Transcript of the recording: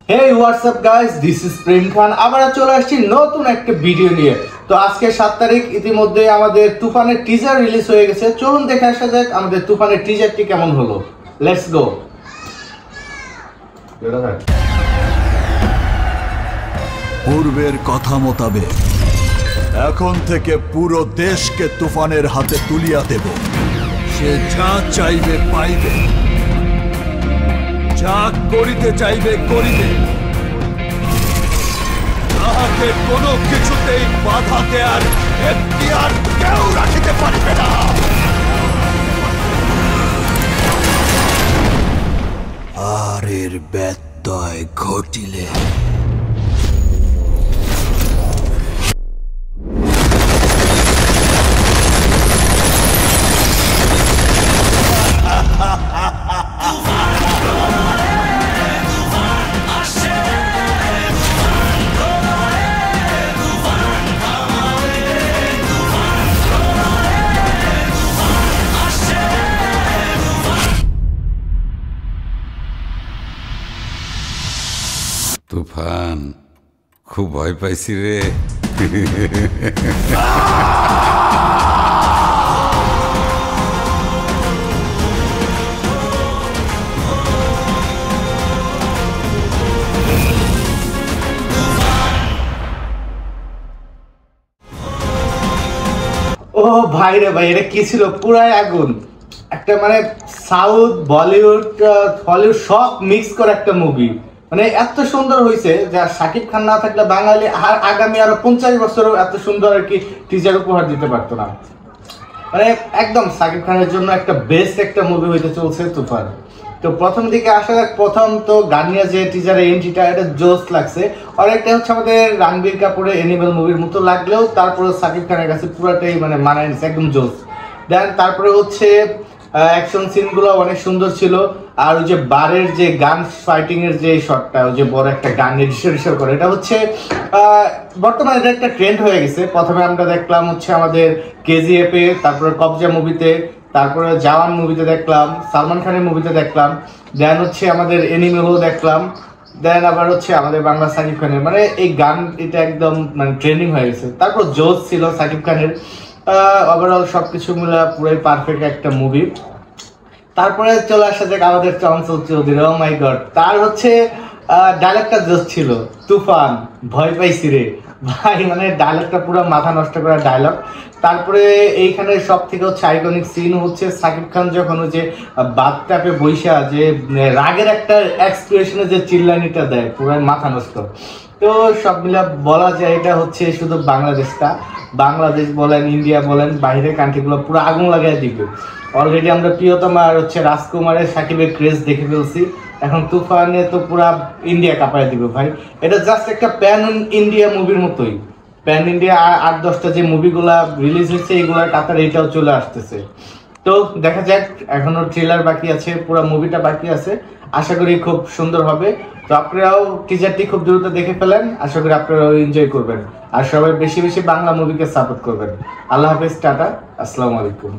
Hey, what's up guys? This is প্রেম খান। আবার চলে আসছি নতুন একটা ভিডিও নিয়ে। তো আজকে 7 তারিখ, ইতিমধ্যে আমাদের তুফানের টিজার রিলিজ হয়ে গেছে। চলুন দেখে আসা যাক আমাদের তুফানের টিজারটি কেমন হলো। Let's go. পূর্বের কথা মোতাবেক এখন থেকে পুরো দেশকে তুফানের হাতে তুলিয়া দেব। সে যা চাইবে পাইবে, যা করিতে চাইবে করিবে, তাহাকে কোনো কিছুতেই বাধা দেয়ার এখতিয়ার কেউ রাখিতে পারিবে না। আর এর ব্যত্যয় ঘটিলে তুফান খুব ভয় পাইছি রে। ও ভাই রে ভাই, এটা কি ছিল? পুরাই আগুন। একটা মানে সাউথ, বলিউড, হলিউড সব মিক্স করে একটা মুভি। মানে এত সুন্দর হয়েছে যা শাকিব খান না থাকলে বাঙালি আগামী আরো 50 বছরও এত সুন্দর আর কি টিজার উপহার দিতে পারতো না। মানে একদম শাকিব খানের জন্য একটা বেস্ট একটা মুভি হইতে চলছে তুফান। তো প্রথম দিকে আসা যাক, প্রথম তো গানিয়া যে টিজারের এন্ট্রিটা, এটা জোস লাগছে। আর একটা হচ্ছে আমাদের রণবীর কাপুরের অ্যানিমেল মুভির মতো লাগলেও তারপরে শাকিব খানের কাছে পুরাটাই মানে মানায় নিচ্ছে, একদম জোস। দেন তারপরে হচ্ছে অ্যাকশন সিনগুলো অনেক সুন্দর ছিল। আর ওই যে বারের যে গান ফাইটিং এর যে শটটা, ওই যে বড় একটা গান রিসার করে, এটা হচ্ছে বর্তমানে এটা একটা ট্রেন্ড হয়ে গেছে। প্রথমে আমরা দেখলাম হচ্ছে আমাদের কেজিএফ এ, তারপরে কবজা মুভিতে, তারপরে জওয়ান মুভিতে দেখলাম, সালমান খানের মুভিতে দেখলাম, দেন হচ্ছে আমাদের এনিমেলও দেখলাম, দেন আবার হচ্ছে আমাদের বাংলা সাকিব খানের। মানে এই গান এটা একদম মানে ট্রেন্ডিং হয়ে গেছে। তারপর জোস ছিল সাকিব খানের। ওভারঅল সবকিছু মিলে পুরোই পারফেক্ট একটা মুভি। তারপরে চলে আসা যাক আমাদের চঞ্চল চৌধুরী। ও মাই গড, তার হচ্ছে ডায়লগটা জোস ছিল, তুফান ভয় পাইছি রে ভাই। মানে ডায়লগটা পুরো মাথা নষ্ট করা ডায়লগ। তারপরে এইখানে সব থেকে হচ্ছে আইকনিক সিন হচ্ছে সাকিব খান যখন ওই যে বাথটাপে বৈশা যে রাগের একটা এক্সপ্রেশনে যে চিল্লানিটা দেয়, পুরো মাথা নষ্ট। তো সব মিলে বলা যায় এটা হচ্ছে শুধু বাংলাদেশটা, বাংলাদেশ বলেন, ইন্ডিয়া বলেন, বাইরের কান্ট্রিগুলো পুরো আগুন লাগাই দিবে। অলরেডি আমরা প্রিয়তমা আর হচ্ছে রাজকুমারের সাকিবের ক্রেজ দেখে ফেলছি। এখন তুফানে তো পুরা ইন্ডিয়া কাঁপায় দিবে ভাই। এটা জাস্ট একটা প্যান ইন্ডিয়া মুভির মতোই। প্যান ইন্ডিয়া 8-10টা যে মুভিগুলা রিলিজ হচ্ছে, এইগুলার কাতার এটাও চলে আসতেছে। তো দেখা যাক, এখনো ট্রেলার বাকি আছে, পুরো মুভিটা বাকি আছে। আশা করি খুব সুন্দর হবে। তো আপনারাও টিজারটি খুব দ্রুত দেখে ফেলেন। আশা করি আপনারাও এনজয় করবেন। আর সবাই বেশি বেশি বাংলা মুভিকে সাপোর্ট করবেন। আল্লাহ হাফেজ, টাটা, আসসালামু আলাইকুম।